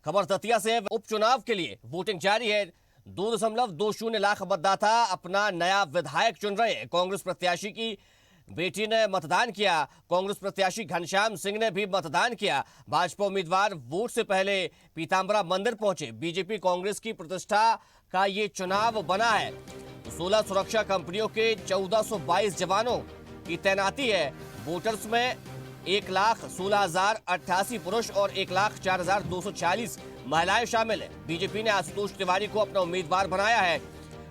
खबर दतिया से उपचुनाव के लिए वोटिंग जारी है। 2.20 लाख मतदाता अपना नया विधायक चुन रहे हैं। कांग्रेस प्रत्याशी की बेटी ने मतदान किया। कांग्रेस प्रत्याशी घनश्याम सिंह ने भी मतदान किया। भाजपा उम्मीदवार वोट से पहले पीताम्बरा मंदिर पहुंचे। बीजेपी कांग्रेस की प्रतिष्ठा का ये चुनाव बना है। 16 सुरक्षा कंपनियों के 1422 जवानों की तैनाती है। वोटर्स में 1,16,088 पुरुष और 1,04,240 महिलाएं शामिल हैं। बीजेपी ने आशुतोष तिवारी को अपना उम्मीदवार बनाया है।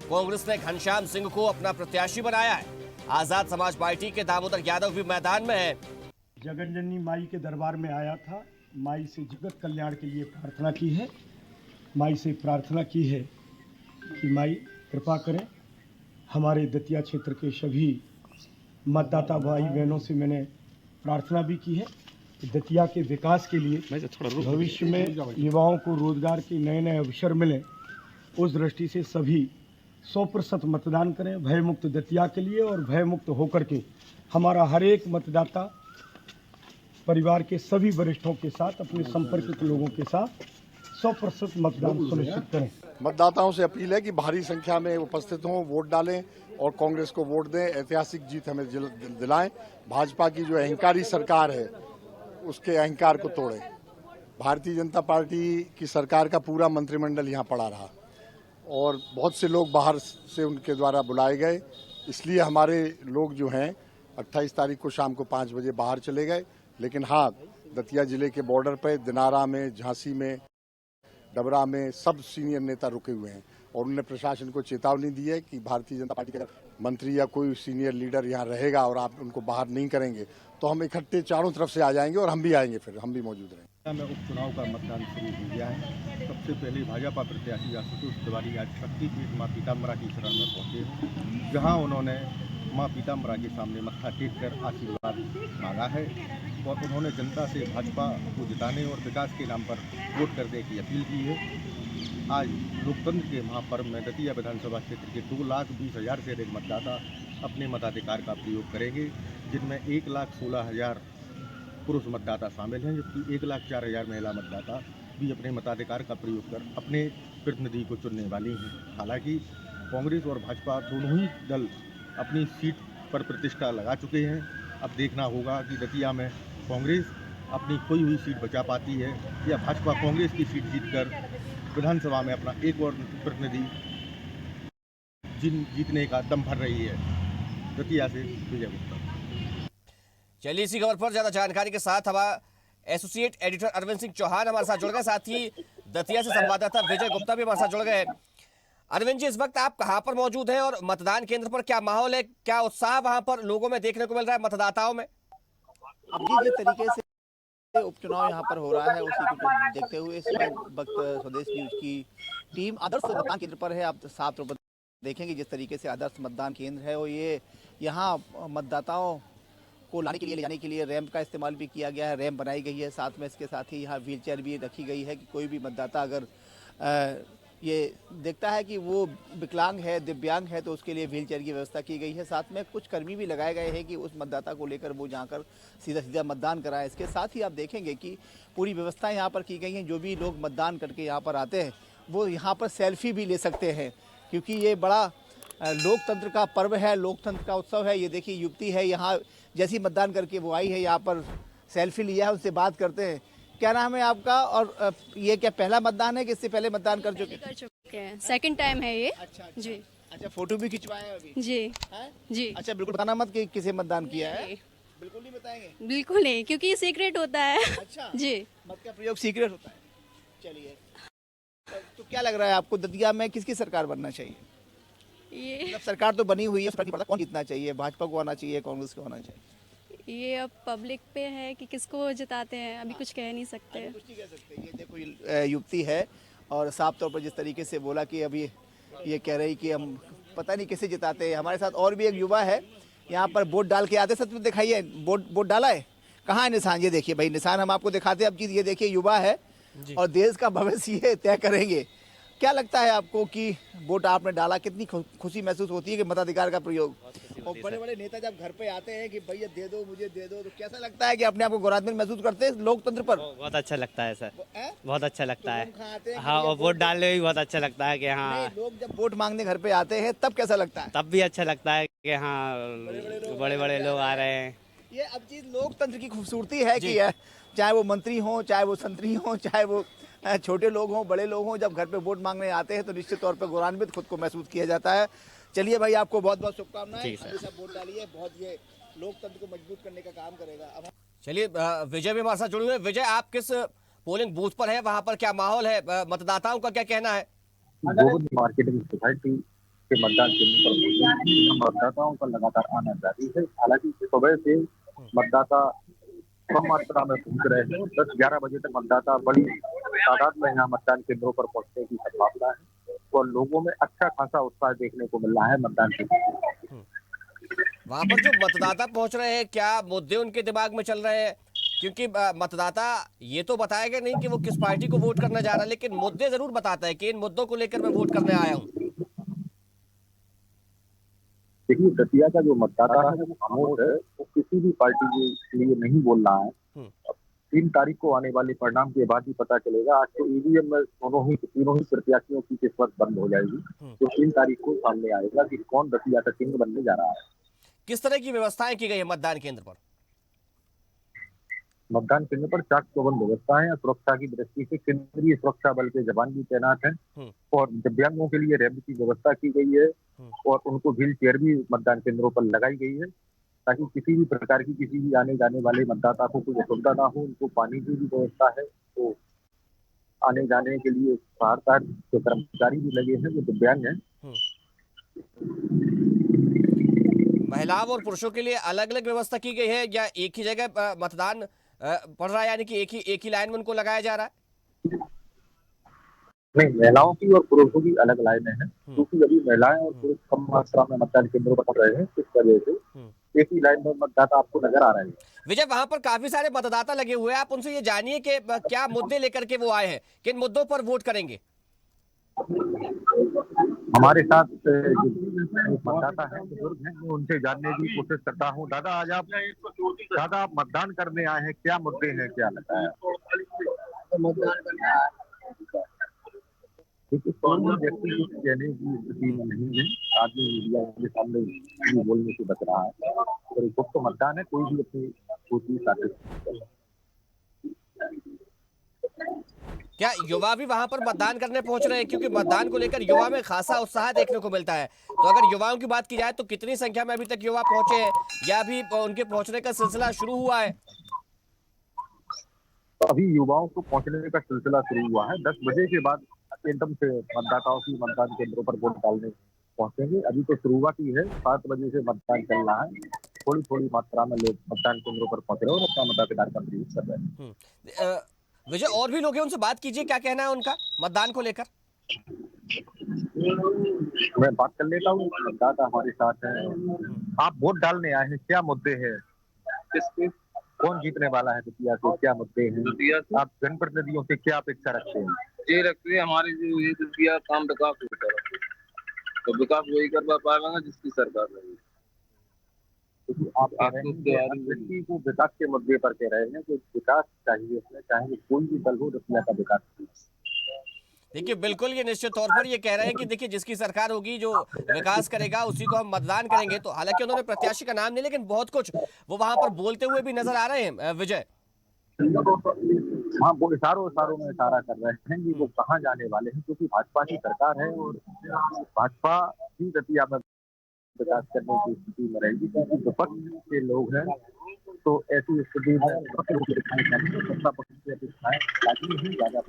कांग्रेस ने घनश्याम सिंह को अपना प्रत्याशी बनाया है। आजाद समाज पार्टी के दामोदर यादव भी मैदान में है। जगनजननी माई के दरबार में आया था। माई से जगत कल्याण के लिए प्रार्थना की है। माई से प्रार्थना की है कि माई कृपा करें। हमारे दतिया क्षेत्र के सभी मतदाता भाई बहनों से मैंने प्रार्थना भी की है कि दतिया के विकास के लिए भविष्य में युवाओं को रोजगार के नए नए अवसर मिलें, उस दृष्टि से सभी 100% मतदान करें भयमुक्त दतिया के लिए। और भयमुक्त होकर के हमारा हर एक मतदाता परिवार के सभी वरिष्ठों के साथ, अपने संपर्क के लोगों के साथ 100% मतदान सुनिश्चित करें। मतदाताओं से अपील है कि भारी संख्या में उपस्थित हों, वोट डालें और कांग्रेस को वोट दें। ऐतिहासिक जीत हमें दिलाएं। भाजपा की जो अहंकारी सरकार है उसके अहंकार को तोड़ें। भारतीय जनता पार्टी की सरकार का पूरा मंत्रिमंडल यहाँ पड़ा रहा और बहुत से लोग बाहर से उनके द्वारा बुलाए गए। इसलिए हमारे लोग जो हैं 28 तारीख को शाम को 5 बजे बाहर चले गए। लेकिन हाँ, दतिया जिले के बॉर्डर पर दिनारा में, झांसी में, डबरा में सब सीनियर नेता रुके हुए हैं और उन्होंने प्रशासन को चेतावनी दी है कि भारतीय जनता पार्टी का मंत्री या कोई सीनियर लीडर यहाँ रहेगा और आप उनको बाहर नहीं करेंगे तो हम इकट्ठे चारों तरफ से आ जाएंगे और हम भी आएंगे, फिर हम भी मौजूद रहेंगे। में उपचुनाव का मतदान शुरू हो गया है। सबसे पहले भाजपा प्रत्याशी आशुतोष तिवारी आज शक्तिपीठ माँ पीताम्बरा की शरण में पहुंचे, जहां उन्होंने माँ पीताम्बरा के सामने मत्था टेक कर आशीर्वाद मांगा है और उन्होंने जनता से भाजपा को जिताने और विकास के नाम पर वोट करने की अपील की है। आज लोकतंत्र के महापर्व में दतिया विधानसभा क्षेत्र के 2,20,000 से अधिक मतदाता अपने मताधिकार का प्रयोग करेंगे, जिनमें 1,16,000 पुरुष मतदाता शामिल हैं, जबकि 1,04,000 महिला मतदाता भी अपने मताधिकार का प्रयोग कर अपने प्रतिनिधि को चुनने वाली हैं। हालांकि कांग्रेस और भाजपा दोनों ही दल अपनी सीट पर प्रतिष्ठा लगा चुके हैं। अब देखना होगा कि दतिया में कांग्रेस अपनी खोई हुई सीट बचा पाती है या भाजपा कांग्रेस की सीट जीतकर विधानसभा में अपना एक और प्रतिनिधि जीतने का दम भर रही है। दतिया से विजय गुप्ता। चलिए इसी खबर पर ज्यादा जानकारी के साथ हमारा एसोसिएट एडिटर अरविंद सिंह चौहान हमारे साथ जुड़ गए। साथ ही दतिया से संवाददाता विजय गुप्ता भी हमारे साथ जुड़ गए। अरविंद जी, इस वक्त आप कहां पर मौजूद हैं और मतदान केंद्र पर क्या माहौल है, क्या उत्साह वहां पर लोगों में देखने को मिल रहा है, मतदाताओं में? अब जिस तरीके से उपचुनाव यहाँ पर हो रहा है उसी को देखते हुए इस वक्त स्वदेश न्यूज की टीम आदर्श मतदान केंद्र पर है। आप साफ तौर पर देखेंगे जिस तरीके से आदर्श मतदान केंद्र है और ये यहाँ मतदाताओं को लाने के लिए, ले जाने के लिए रैंप का इस्तेमाल भी किया गया है। रैंप बनाई गई है, साथ में इसके साथ ही यहाँ व्हीलचेयर भी रखी गई है कि कोई भी मतदाता अगर ये देखता है कि वो विकलांग है, दिव्यांग है, तो उसके लिए व्हीलचेयर की व्यवस्था की गई है। साथ में कुछ कर्मी भी लगाए गए हैं कि उस मतदाता को लेकर वो जाकर सीधा सीधा मतदान कराए। इसके साथ ही आप देखेंगे कि पूरी व्यवस्थाएं यहाँ पर की गई हैं। जो भी लोग मतदान करके यहाँ पर आते हैं वो यहाँ पर सेल्फी भी ले सकते हैं, क्योंकि ये बड़ा लोकतंत्र का पर्व है, लोकतंत्र का उत्सव है। ये देखिए युवती है यहाँ, जैसी मतदान करके वो आई है यहाँ पर सेल्फी लिया है, उनसे बात करते हैं। क्या नाम है आपका और ये क्या पहला मतदान है कि इससे पहले मतदान कर चुके हैं? सेकंड टाइम है ये। अच्छा जी। अच्छा, फोटो भी खिंचवाए हैं अभी? जी है? जी। अच्छा, बिल्कुल बताना मत कि किसे मतदान किया है। बिल्कुल नहीं बताएंगे? बिल्कुल नहीं, क्योंकि ये सीक्रेट होता है। अच्छा जी। मत का प्रयोग सीक्रेट होता है। चलिए, तो क्या लग रहा है आपको दतिया में किसकी सरकार बनना चाहिए? ये मतलब सरकार तो बनी हुई है, कौन जीतना चाहिए? भाजपा को आना चाहिए, कांग्रेस को आना चाहिए? ये अब पब्लिक पे है कि किसको जिताते हैं, अभी कुछ कह नहीं सकते। कुछ नहीं कह सकते। ये देखो युवती है और साफ तौर पर जिस तरीके से बोला कि अभी ये कह रही कि हम पता नहीं किसे जिताते हैं। हमारे साथ और भी एक युवा है यहाँ पर, वोट डाल के आते। सच में दिखाइए, वोट डाला है? कहाँ है निशान? ये देखिए भाई, निशान हम आपको दिखाते हैं। अब चीज ये देखिए, युवा है और देश का भविष्य ये तय करेंगे। क्या लगता है आपको कि वोट आपने डाला, कितनी खुशी महसूस होती है कि मताधिकार का प्रयोग? और बड़े बड़े नेता जब घर पे आते हैं कि भैया दे दो मुझे दे दो, तो कैसा लगता है कि अपने आप को गौरवान्वित महसूस करते हैं लोकतंत्र पर? बहुत अच्छा लगता है सर, बहुत अच्छा लगता है। लोग खाते हैं कि हाँ, भैया और वोट डालने में भी बहुत अच्छा लगता है कि नहीं, हाँ, लोग जब वोट मांगने घर पे आते हैं तब कैसा लगता है? तब भी अच्छा लगता है कि हाँ, बड़े बड़े लोग आ रहे हैं। ये अब चीज लोकतंत्र की खूबसूरती है कि चाहे वो मंत्री हो, चाहे वो संतरी हो, चाहे वो छोटे लोग हों, बड़े लोग हों, जब घर पे वोट मांगने आते हैं तो निश्चित तौर पर गौरवान्वित खुद को महसूस किया जाता है। चलिए भाई, आपको बहुत बहुत शुभकामनाएं। ठीक है। हमेशा वोट डालिए, बहुत ये लोकतंत्र को मजबूत करने का काम करेगा। अब चलिए विजय भी हमारे साथ जुड़े हुए हैं। विजय, आप किस पोलिंग बूथ पर है, वहां पर क्या माहौल है, मतदाताओं का क्या कहना है? गोविंद मार्केटिंग सोसाइटी के मतदान केंद्र पर मतदाताओं का लगातार आना जारी है। हालांकि सुबह से मतदाता कम मात्रा में पहुंच रहे हैं। 10-11 बजे तक मतदाता बड़ी तादाद में यहाँ मतदान केंद्रों पर पहुंचने की संभावना है और लोगों में अच्छा खासा उत्साह देखने को मिल रहा है मतदान केंद्र। वहां पर जो मतदाता पहुंच रहे हैं, क्या मुद्दे उनके दिमाग में चल रहे हैं? क्योंकि मतदाता ये तो बताएगा नहीं कि वो किस पार्टी को वोट करने जा रहा है, लेकिन मुद्दे जरूर बताता है कि इन मुद्दों को लेकर मैं वोट करने आया हूँ। देखिए, दतिया का जो मतदाता है वो खामोश है, वो किसी भी पार्टी के लिए नहीं बोल रहा है। 3 तारीख को आने वाले परिणाम के बाद ही पता चलेगा। आज तो ईवीएम में तीनों ही प्रत्याशियों की किस्मत बंद हो जाएगी। तो 3 तारीख को सामने आएगा कि कौन दतिया का किंग बनने जा रहा है। किस तरह की व्यवस्थाएं की गई है मतदान केंद्र पर? मतदान केंद्र पर चाक चौबंद व्यवस्था है। सुरक्षा की दृष्टि से केंद्रीय सुरक्षा बल के जवान भी तैनात हैं और दिव्यांगों के लिए रैंप की व्यवस्था की गई है और उनको व्हील चेयर भी मतदान केंद्रों पर लगाई गई है ताकि किसी भी प्रकार की किसी भी आने जाने वाले मतदाता को कोई असुविधा ना हो। उनको पानी की भी व्यवस्था है, तो आने जाने के लिए सहायता के कर्मचारी भी लगे हैं जो दिव्यांग हैं। महिलाओं और पुरुषों के लिए अलग अलग व्यवस्था की गई है या एक ही जगह मतदान पड़ रहा है, यानी कि एक ही लाइन में उनको लगाया जा रहा है? नहीं, महिलाओं की और पुरुषों की अलग लाइनें हैं क्योंकि अभी महिलाएं और पुरुष कम मात्रा में मतदान केंद्रों पर पड़ रहे हैं। इस वजह से एक ही लाइन में मतदाता आपको नजर आ रहे हैं। विजय, वहां पर काफी सारे मतदाता लगे हुए हैं, आप उनसे ये जानिए कि क्या मुद्दे लेकर के वो आए हैं, किन मुद्दों पर वोट करेंगे? हमारे साथ जो मतदाता है, बुजुर्ग हैं, मैं उनसे जानने की कोशिश करता हूँ। दादा, आज आप मतदान करने आए हैं, क्या मुद्दे हैं, क्या लगता है? देखिए, कोई व्यक्ति कुछ कहने की स्थिति में नहीं है। आदमी मीडिया के सामने बोलने से बच रहा है और गुप्त मतदान है, कोई भी अपनी सोची साबित। क्या युवा भी वहां पर मतदान करने पहुंच रहे हैं? क्योंकि मतदान को लेकर युवा में खासा उत्साह देखने को मिलता है। तो अगर युवाओं की बात की जाए तो कितनी संख्या में अभी तक युवा पहुंचे हैं या अभी उनके पहुंचने का सिलसिला शुरू हुआ है? अभी युवाओं को पहुंचने का सिलसिला शुरू हुआ है। 10 बजे के बाद एकदम से मतदाताओं की मतदान केंद्रों पर वोट डालने पहुंचेंगे। अभी तो शुरुआत ही है, 7 बजे से मतदान चल रहा है। थोड़ी थोड़ी मात्रा में लोग मतदान केंद्रों पर पहुंच रहे हैं और अपना मताधिकार का प्रयोग कर रहे हैं। विजय, और भी लोग हैं, उनसे बात कीजिए, क्या कहना है उनका मतदान को लेकर? मैं बात कर लेता हूँ। मतदाता हमारे साथ है। आप वोट डालने आए हैं, क्या मुद्दे हैं? किसके? कौन जीतने वाला है दतिया से? क्या मुद्दे हैं? आप जनप्रतिनिधियों से क्या अपेक्षा रखते हैं? ये रखते हैं हमारे जो ये दतिया काम विकास होता है, तो विकास वही करवा पाएगा जिसकी सरकार रहेगी। आप कह रहे हैं व्यक्ति को विकास के मुद्दे पर कह रहे हैं कि विकास चाहिए, इसमें चाहे कोई भी दल हो, दतिया का विकास चाहिए। देखिए, बिल्कुल ये निश्चित तौर पर ये कह रहे हैं कि देखिए जिसकी सरकार होगी, जो विकास करेगा, उसी को हम मतदान करेंगे। तो हालांकि उन्होंने प्रत्याशी का नाम नहीं, लेकिन बहुत कुछ वो वहां पर बोलते हुए भी नजर आ रहे हैं। विजय, हाँ, वो इशारों में इशारा कर रहे हैं कि वो कहाँ जाने वाले हैं, क्योंकि भाजपा की सरकार है और भाजपा ही दतिया में विकास करने की स्थिति में रहेगी। क्योंकि विपक्ष के लोग हैं, तो ऐसी स्थिति में सत्ता पक्ष की अपेक्षाएं लागू ही ज्यादा।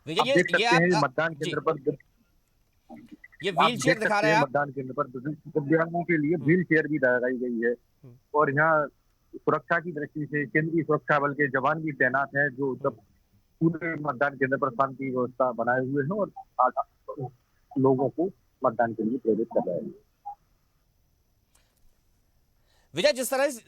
ये मतदान केंद्र पर ये व्हील चेयर दिखा रहे हैं। मतदान केंद्र पर दिव्यांगों के लिए व्हील चेयर भी लगाई गई है और यहाँ सुरक्षा की दृष्टि से केंद्रीय सुरक्षा बल के जवान भी तैनात हैं जो जब पूरे मतदान केंद्र पर शांति व्यवस्था बनाए हुए हैं और लोगों को मतदान के लिए प्रेरित कर रहे हैं। विजय,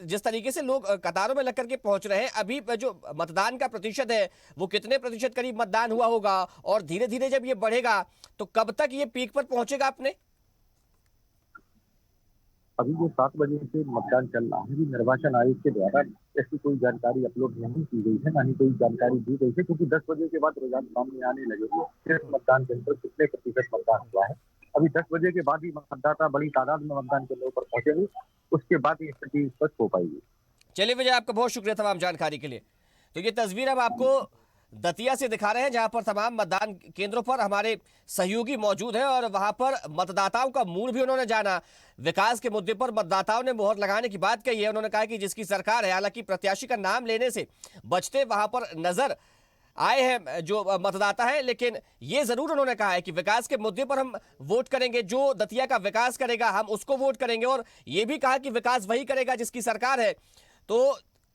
जिस तरीके से लोग कतारों में लग करके पहुंच रहे हैं, अभी जो मतदान का प्रतिशत है वो कितने प्रतिशत करीब मतदान हुआ होगा और धीरे धीरे जब ये बढ़ेगा तो कब तक ये पीक पर पहुंचेगा? आपने अभी जो 7 बजे से मतदान चल रहा है, अभी निर्वाचन आयोग के द्वारा ऐसी कोई जानकारी अपलोड नहीं की गई है, ना ही कोई जानकारी दी गई है, क्योंकि 10 बजे के बाद रुझान सामने आने लगेंगे किस मतदान केंद्र पर कितने प्रतिशत मतदान हुआ है। अभी 10 बजे के बाद ही मतदाता बड़ी तादाद में मतदान केंद्रों पर पहुंचेंगे, उसके बाद ये स्थिति स्पष्ट हो पाएगी। चलिए विजय, आपका बहुत शुक्रिया तमाम जानकारी के लिए। तो ये तस्वीर हम आपको दतिया से दिखा रहे हैं, जहां पर तमाम मतदान केंद्रों पर हमारे सहयोगी मौजूद हैं और वहां पर मतदाताओं का मूड भी उन्होंने जाना। विकास के मुद्दे पर मतदाताओं ने मोहर लगाने की बात कही है। उन्होंने कहा कि जिसकी सरकार है, हालांकि प्रत्याशी का नाम लेने से बचते वहां पर नजर आए हैं जो मतदाता हैं, लेकिन ये जरूर उन्होंने कहा है कि विकास के मुद्दे पर हम वोट करेंगे, जो दतिया का विकास करेगा हम उसको वोट करेंगे। और ये भी कहा कि विकास वही करेगा जिसकी सरकार है। तो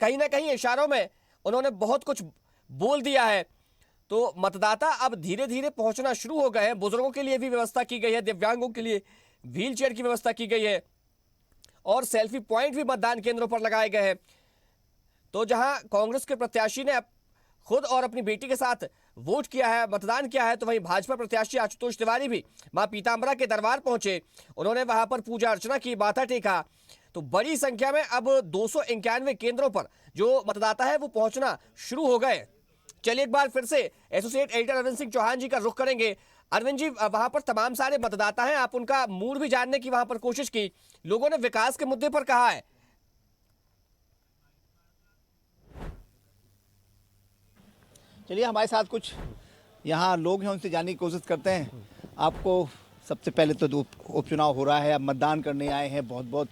कहीं ना कहीं इशारों में उन्होंने बहुत कुछ बोल दिया है। तो मतदाता अब धीरे धीरे पहुंचना शुरू हो गए हैं। बुजुर्गों के लिए भी व्यवस्था की गई है, दिव्यांगों के लिए व्हील चेयर की व्यवस्था की गई है और सेल्फी पॉइंट भी मतदान केंद्रों पर लगाए गए हैं। तो जहां कांग्रेस के प्रत्याशी ने खुद और अपनी बेटी के साथ वोट किया है, मतदान किया है, तो वहीं भाजपा प्रत्याशी आशुतोष तिवारी भी मां पीताम्बरा के दरबार पहुंचे। उन्होंने वहां पर पूजा अर्चना की, माथा टेका। तो बड़ी संख्या में अब 291 केंद्रों पर जो मतदाता है वो पहुंचना शुरू हो गए। चलिए एक बार फिर से एसोसिएट एडिटर अरविंद सिंह चौहान जी का रुख करेंगे। अरविंद जी, वहां पर तमाम सारे मतदाता हैं, आप उनका मूड भी जानने की वहां पर कोशिश की। लोगों ने विकास के मुद्दे पर कहा है। चलिए हमारे साथ कुछ यहाँ लोग हैं, उनसे जानने की कोशिश करते हैं। आपको सबसे पहले तो उपचुनाव हो रहा है, आप मतदान करने आए हैं, बहुत बहुत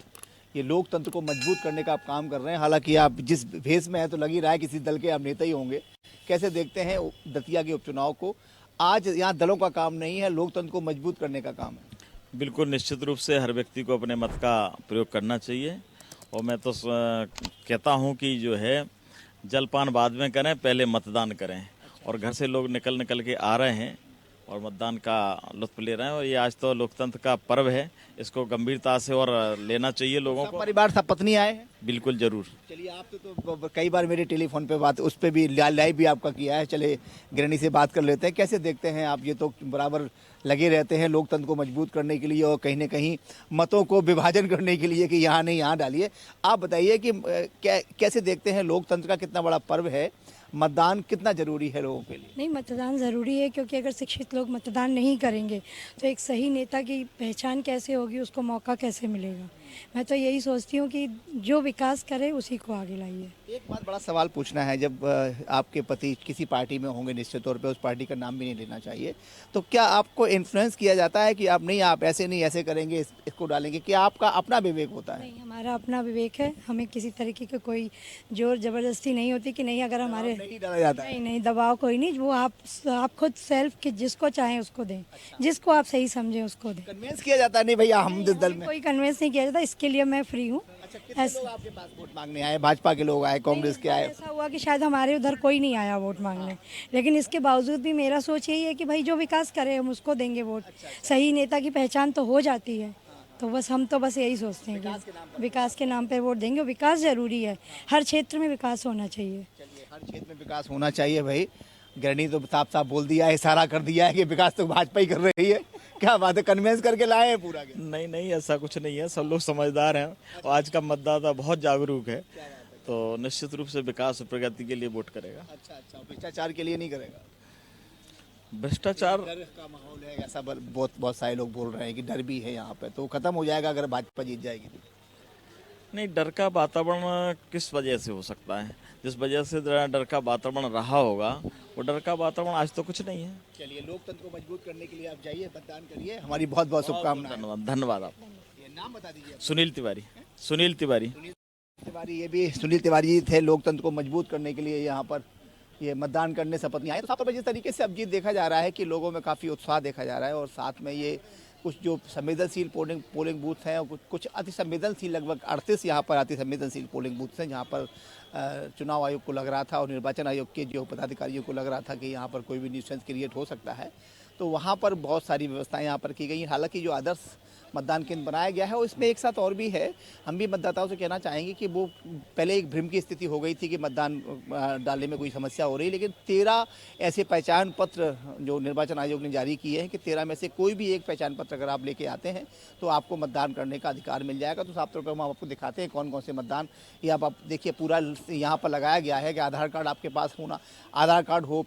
ये लोकतंत्र को मजबूत करने का आप काम कर रहे हैं। हालांकि आप जिस भेष में हैं तो लग ही रहा है किसी दल के आप नेता ही होंगे। कैसे देखते हैं दतिया के उपचुनाव को? आज यहाँ दलों का काम नहीं है, लोकतंत्र को मजबूत करने का काम है। बिल्कुल निश्चित रूप से हर व्यक्ति को अपने मत का प्रयोग करना चाहिए। और मैं तो कहता हूँ कि जो है जलपान बाद में करें, पहले मतदान करें। और घर से लोग निकल के आ रहे हैं और मतदान का लुत्फ ले रहे हैं। और ये आज तो लोकतंत्र का पर्व है, इसको गंभीरता से और लेना चाहिए लोगों को। परिवार सब पत्नी आए हैं? बिल्कुल जरूर। चलिए, आपसे तो कई बार मेरे टेलीफोन पे बात, उस पर भी लाइव भी आपका किया है। चले गृहिणी से बात कर लेते हैं। कैसे देखते हैं आप? ये तो बराबर लगे रहते हैं लोकतंत्र को मजबूत करने के लिए और कहीं ना कहीं मतों को विभाजन करने के लिए कि यहाँ नहीं यहाँ डालिए। आप बताइए कि कैसे देखते हैं लोकतंत्र का कितना बड़ा पर्व है, मतदान कितना जरूरी है लोगों के लिए? नहीं, मतदान ज़रूरी है, क्योंकि अगर शिक्षित लोग मतदान नहीं करेंगे तो एक सही नेता की पहचान कैसे होगी, उसको मौका कैसे मिलेगा। मैं तो यही सोचती हूँ कि जो विकास करे उसी को आगे लाइए। एक बात बड़ा सवाल पूछना है, जब आपके पति किसी पार्टी में होंगे, निश्चित तौर पे उस पार्टी का नाम भी नहीं लेना चाहिए, तो क्या आपको इन्फ्लुएंस किया जाता है कि आप नहीं, आप ऐसे नहीं ऐसे करेंगे, इसको डालेंगे, कि आपका अपना विवेक होता है? नहीं, हमारा अपना विवेक है। हमें किसी तरीके की कोई जोर जबरदस्ती नहीं होती कि नहीं, अगर हमारे नहीं डाला जाता है। नहीं, दबाव कोई नहीं। वो आप खुद सेल्फ कि जिसको चाहें उसको दें, जिसको आप सही समझें उसको दें। कन्विंस किया जाता है नहीं भैया हम जिस दल में? कोई कन्विंस नहीं किया जाता, इसके लिए मैं फ्री हूँ। अच्छा, कितने लोग आपके पास वोट मांगने आए? भाजपा के लोग आए, कांग्रेस के आए? ऐसा हुआ कि शायद हमारे उधर कोई नहीं आया वोट मांगने, लेकिन इसके बावजूद भी मेरा सोच यही है कि भाई जो विकास करे हम उसको देंगे वोट। सही नेता की पहचान तो हो जाती है। तो बस हम तो बस यही सोचते हैं कि विकास के नाम पर वोट देंगे। विकास जरूरी है, हर क्षेत्र में विकास होना चाहिए। चलिए, हर क्षेत्र में विकास होना चाहिए भाई। गृहिणी तो साफ साफ बोल दिया है, इशारा कर दिया है कि विकास तो भाजपा ही कर रही है। क्या बात है, कन्विंस करके लाए हैं पूरा? नहीं, ऐसा कुछ नहीं है। सब लोग समझदार हैं और आज का मतदाता बहुत जागरूक है, तो निश्चित रूप से विकास और प्रगति के लिए वोट करेगा। अच्छा, भ्रष्टाचार के लिए नहीं करेगा? भ्रष्टाचार डर का माहौल है, ऐसा बहुत सारे लोग बोल रहे हैं कि डर भी है यहाँ पे, तो खत्म हो जाएगा अगर भाजपा जीत जाएगी? नहीं, डर का वातावरण किस वजह से हो सकता है? जिस वजह से डर का वातावरण रहा होगा, वो डर का वातावरण आज तो कुछ नहीं है। चलिए, लोकतंत्र को मजबूत करने के लिए आप जाइए, मतदान करिए। हमारी बहुत बहुत शुभकामनाएं। धन्यवाद। आप ये नाम बता दीजिए। सुनील तिवारी। ये भी सुनील तिवारी जी थे। लोकतंत्र को मजबूत करने के लिए यहाँ पर ये मतदान करने शपथ नहीं आए। तो साफ तौर पर जिस तरीके से अब जीत देखा जा रहा है कि लोगों में काफ़ी उत्साह देखा जा रहा है, और साथ में ये कुछ जो संवेदनशील पोलिंग बूथ हैं और कुछ अति संवेदनशील, लगभग 38 यहाँ पर अति संवेदनशील पोलिंग बूथ हैं, जहाँ पर चुनाव आयोग को लग रहा था और निर्वाचन आयोग के जो पदाधिकारियों को लग रहा था कि यहाँ पर कोई भी न्यूसेंस क्रिएट हो सकता है। तो वहाँ पर बहुत सारी व्यवस्थाएं यहाँ पर की गई हैं। हालांकि जो आदर्श मतदान केंद्र बनाया गया है और इसमें एक साथ और भी है, हम भी मतदाताओं से कहना चाहेंगे कि वो पहले एक भ्रम की स्थिति हो गई थी कि मतदान डालने में कोई समस्या हो रही है, लेकिन 13 ऐसे पहचान पत्र जो निर्वाचन आयोग ने जारी किए हैं कि 13 में से कोई भी एक पहचान पत्र अगर आप लेके आते हैं तो आपको मतदान करने का अधिकार मिल जाएगा। तो साफ तौर पर हम आपको दिखाते हैं कौन कौन से मतदान, ये आप देखिए पूरा यहाँ पर लगाया गया है कि आधार कार्ड आपके पास होना, आधार कार्ड हो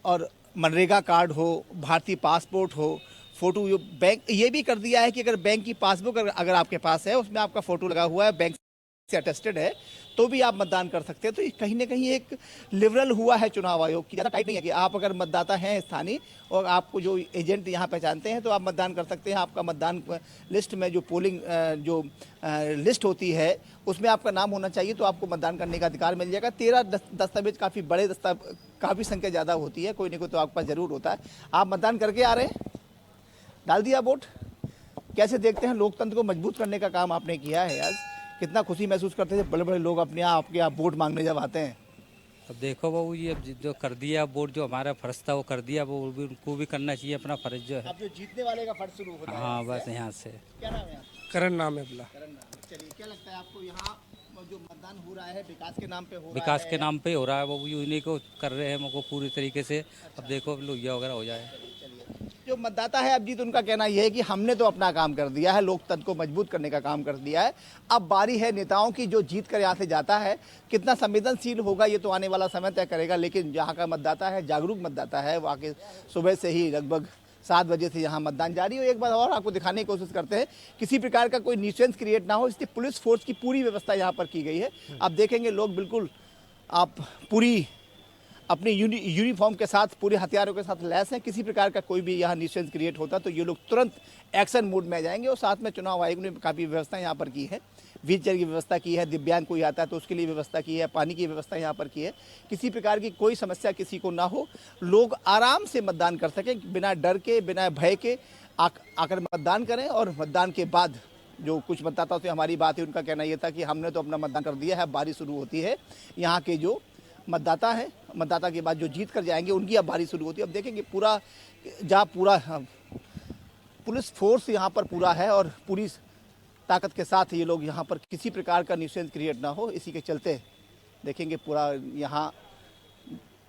और मनरेगा कार्ड हो, भारतीय पासपोर्ट हो, फोटो, जो बैंक ये भी कर दिया है कि अगर बैंक की पासबुक अगर आपके पास है, उसमें आपका फोटो लगा हुआ है, बैंक से अटेस्टेड है, तो भी आप मतदान कर सकते हैं। तो ये कहीं ना कहीं एक लिबरल हुआ है चुनाव आयोग की, ज़्यादा टाइट नहीं है कि आप अगर मतदाता हैं स्थानीय और आपको जो एजेंट यहाँ पहचानते हैं तो आप मतदान कर सकते हैं। आपका मतदान लिस्ट में जो पोलिंग जो लिस्ट होती है उसमें आपका नाम होना चाहिए, तो आपको मतदान करने का अधिकार मिल जाएगा। 13 दस्तावेज काफ़ी बड़े काफ़ी संख्या ज़्यादा होती है, कोई ना कोई तो आपके पास ज़रूर होता है। आप मतदान करके आ रहे हैं, डाल दिया वोट। कैसे देखते हैं लोकतंत्र को मजबूत करने का काम आपने किया है आज, कितना खुशी महसूस करते हैं बड़े बड़े लोग अपने आपके यहाँ वोट मांगने जब आते हैं। अब देखो बाबू जी, अब जो कर दिया वोट, जो हमारा फर्ज था वो कर दिया, वो भी उनको भी करना चाहिए अपना फर्ज जो है। अब जो जीतने वाले का फर्ज शुरू होता है। हाँ बस यहाँ से। क्या नाम है? करण नाम है अपना। चलिए, क्या लगता है आपको यहाँ जो मतदान हो रहा है विकास के नाम पे हो रहा है? विकास के नाम पे हो रहा है बाबू जी, उन्हीं को कर रहे हैं हमको पूरी तरीके से। अब देखो लोहिया वगैरह हो जाए। जो मतदाता है अब जीत, उनका कहना यह है कि हमने तो अपना काम कर दिया है, लोकतंत्र को मजबूत करने का काम कर दिया है। अब बारी है नेताओं की, जो जीत कर यहाँ से जाता है कितना संवेदनशील होगा ये तो आने वाला समय तय करेगा। लेकिन जहाँ का मतदाता है, जागरूक मतदाता है, वहाँ के सुबह से ही लगभग 7 बजे से यहाँ मतदान जारी हो। एक बार और आपको दिखाने की कोशिश करते हैं, किसी प्रकार का कोई न्यूसेंस क्रिएट ना हो, इसलिए पुलिस फोर्स की पूरी व्यवस्था यहाँ पर की गई है। आप देखेंगे लोग बिल्कुल आप पूरी अपनी यूनिफॉर्म के साथ, पूरे हथियारों के साथ लैस हैं। किसी प्रकार का कोई भी यहाँ न्यूसेंस क्रिएट होता तो ये लोग तुरंत एक्शन मोड में आ जाएंगे। और साथ में चुनाव आयोग ने काफ़ी व्यवस्था यहाँ पर की है, व्हीलचेयर की व्यवस्था की है, दिव्यांग कोई आता है तो उसके लिए व्यवस्था की है, पानी की व्यवस्था यहाँ पर की है। किसी प्रकार की कोई समस्या किसी को ना हो, लोग आराम से मतदान कर सकें, बिना डर के, बिना भय के आकर मतदान करें। और मतदान के बाद जो कुछ मतदाताओं से हमारी बात है, उनका कहना यह था कि हमने तो अपना मतदान कर दिया है, अब बारी शुरू होती है। यहाँ के जो मतदाता है, मतदाता के बाद जो जीत कर जाएंगे उनकी अब बारी शुरू होती है। अब देखेंगे पूरा जहाँ पूरा पुलिस फोर्स यहाँ पर पूरा है और पूरी ताकत के साथ ये लोग यहाँ पर किसी प्रकार का न्यूसेंस क्रिएट ना हो, इसी के चलते देखेंगे पूरा यहाँ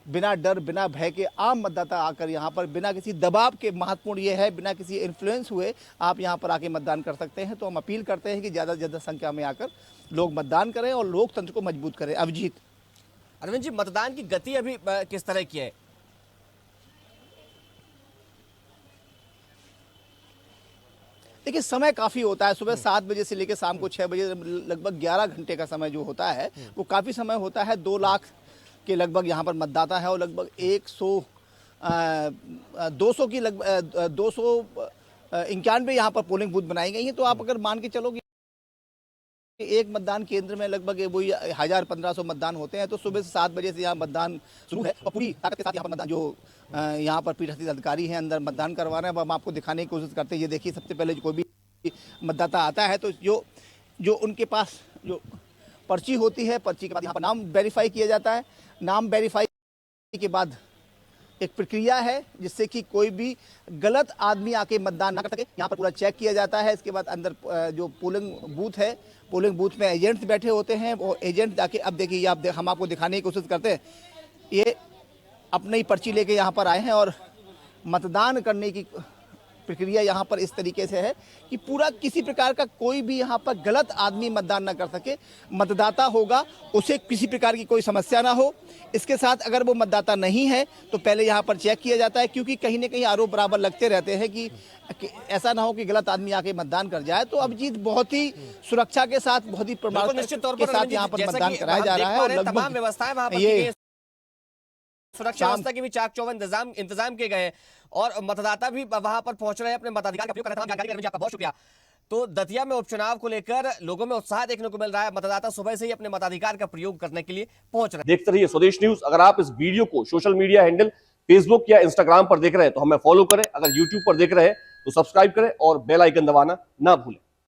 बिना डर, बिना भय के आम मतदाता आकर यहाँ पर बिना किसी दबाव के, महत्वपूर्ण ये है, बिना किसी इन्फ्लुएंस हुए आप यहाँ पर आके मतदान कर सकते हैं। तो हम अपील करते हैं कि ज़्यादा से ज़्यादा संख्या में आकर लोग मतदान करें और लोकतंत्र को मजबूत करें। अभिजीत। अरविंद जी, मतदान की गति अभी किस तरह की है? देखिए, समय काफ़ी होता है, सुबह 7 बजे से लेकर शाम को 6 बजे, लगभग 11 घंटे का समय जो होता है वो काफ़ी समय होता है। 2 लाख के लगभग यहाँ पर मतदाता है और लगभग 200 की लगभग 291 यहाँ पर पोलिंग बूथ बनाई गई हैं। तो आप अगर मान के चलो कि एक मतदान केंद्र में लगभग वही 1000-1500 मतदान होते हैं, तो सुबह से 7 बजे से यहाँ मतदान शुरू है और पूरी ताकत के साथ यहाँ पर मतदान जो यहाँ पर पीठासीन अधिकारी हैं अंदर मतदान करवा रहे हैं। अब हम आपको दिखाने की कोशिश करते हैं। ये देखिए, सबसे पहले कोई भी मतदाता आता है तो जो उनके पास जो पर्ची होती है, पर्ची के बाद यहाँ पर नाम वेरीफाई किया जाता है। नाम वेरीफाई के बाद एक प्रक्रिया है जिससे कि कोई भी गलत आदमी आके मतदान ना कर सके। यहाँ पर पूरा चेक किया जाता है। इसके बाद अंदर जो पोलिंग बूथ है, पोलिंग बूथ में एजेंट्स बैठे होते हैं। वो एजेंट जाके, अब देखिए हम आपको दिखाने की कोशिश करते हैं, ये अपनी ही पर्ची लेके यहाँ पर आए हैं और मतदान करने की प्रक्रिया यहाँ पर इस तरीके से है कि पूरा किसी प्रकार का कोई भी यहाँ पर गलत आदमी मतदान ना कर सके। मतदाता होगा, उसे किसी प्रकार की कोई समस्या ना हो। इसके साथ अगर वो मतदाता नहीं है तो पहले यहाँ पर चेक किया जाता है, क्योंकि कहीं ना कहीं आरोप बराबर लगते रहते हैं कि ऐसा ना हो कि गलत आदमी आके मतदान कर जाए। तो अभिजीत, बहुत ही सुरक्षा के साथ, बहुत ही प्रमाण के साथ यहाँ पर मतदान कराया जा रहा है और तमाम व्यवस्थाएं वहां पर सुरक्षा व्यवस्था के भी चाक चौबंद इंतजाम किए गए और मतदाता भी वहां पर पहुंच रहे हैं, अपने मताधिकार का प्रयोग कर रहे हैं। जानकारी के लिए आपका बहुत शुक्रिया। तो दतिया में उपचुनाव को लेकर लोगों में उत्साह देखने को मिल रहा है। मतदाता सुबह से ही अपने मताधिकार का प्रयोग करने के लिए पहुंच रहे हैं। देखते रहिए स्वदेश न्यूज। अगर आप इस वीडियो को सोशल मीडिया हैंडल फेसबुक या इंस्टाग्राम पर देख रहे हैं तो हमें फॉलो करें। अगर यूट्यूब पर देख रहे हैं तो सब्सक्राइब करें और बेल आइकन दबाना ना भूलें।